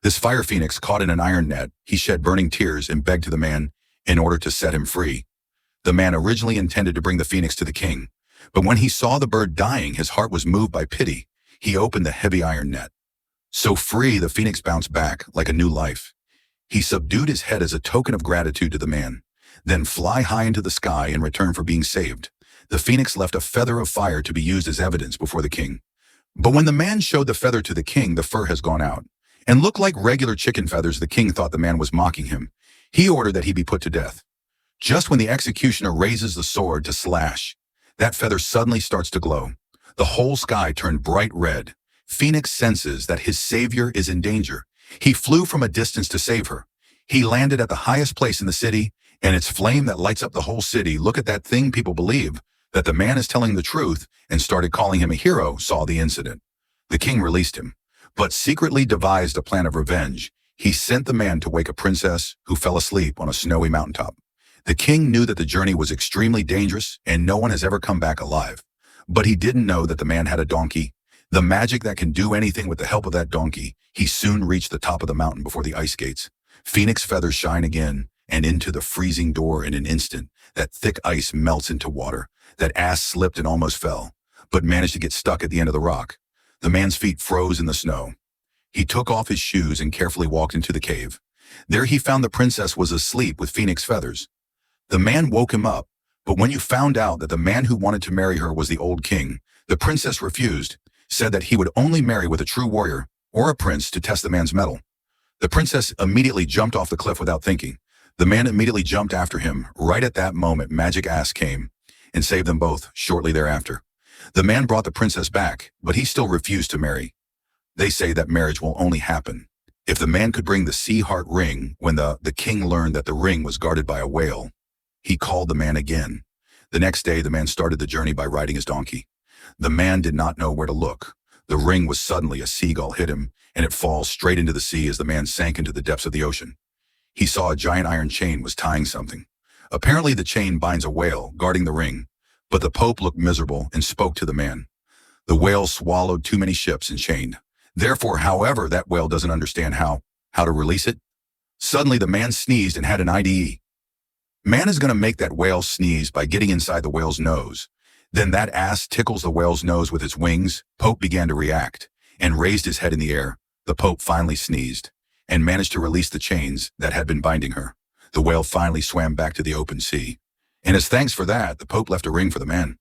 This fire phoenix caught in an iron net, he shed burning tears and begged to the man in order to set him free. The man originally intended to bring the phoenix to the king, but when he saw the bird dying, his heart was moved by pity. He opened the heavy iron net. So free, the phoenix bounced back like a new life. He subdued his head as a token of gratitude to the man, then fly high into the sky in return for being saved. The phoenix left a feather of fire to be used as evidence before the king. But when the man showed the feather to the king, the fur has gone out and looked like regular chicken feathers. The king thought the man was mocking him. He ordered that he be put to death. Just when the executioner raises the sword to slash, that feather suddenly starts to glow. The whole sky turned bright red. Phoenix senses that his savior is in danger. He flew from a distance to save her. He landed at the highest place in the city, and it's flame that lights up the whole city. Look at that thing. People believe that the man is telling the truth and started calling him a hero. Saw the incident. The king released him, but secretly devised a plan of revenge. He sent the man to wake a princess who fell asleep on a snowy mountaintop. The king knew that the journey was extremely dangerous and no one has ever come back alive. But he didn't know that the man had a donkey, the magic that can do anything with the help of that donkey. He soon reached the top of the mountain before the ice gates. Phoenix feathers shine again, and into the freezing door in an instant. That thick ice melts into water. That ass slipped and almost fell, but managed to get stuck at the end of the rock. The man's feet froze in the snow. He took off his shoes and carefully walked into the cave. There he found the princess was asleep with phoenix feathers. The man woke him up, but when you found out that the man who wanted to marry her was the old king, the princess refused, said that he would only marry with a true warrior or a prince to test the man's mettle. The princess immediately jumped off the cliff without thinking. The man immediately jumped after him. Right at that moment, Magic Ass came and saved them both shortly thereafter. The man brought the princess back, but he still refused to marry. They say that marriage will only happen if the man could bring the sea heart ring. When the king learned that the ring was guarded by a whale, he called the man again. The next day, the man started the journey by riding his donkey. The man did not know where to look. The ring was suddenly a seagull hit him, and it falls straight into the sea as the man sank into the depths of the ocean. He saw a giant iron chain was tying something. Apparently the chain binds a whale guarding the ring, but the Pope looked miserable and spoke to the man. The whale swallowed too many ships and chained. Therefore, however, that whale doesn't understand how to release it. Suddenly the man sneezed and had an idea. Man is going to make that whale sneeze by getting inside the whale's nose. Then that ass tickles the whale's nose with its wings. Pope began to react and raised his head in the air. The Pope finally sneezed and managed to release the chains that had been binding her. The whale finally swam back to the open sea. And as thanks for that, the Pope left a ring for the man.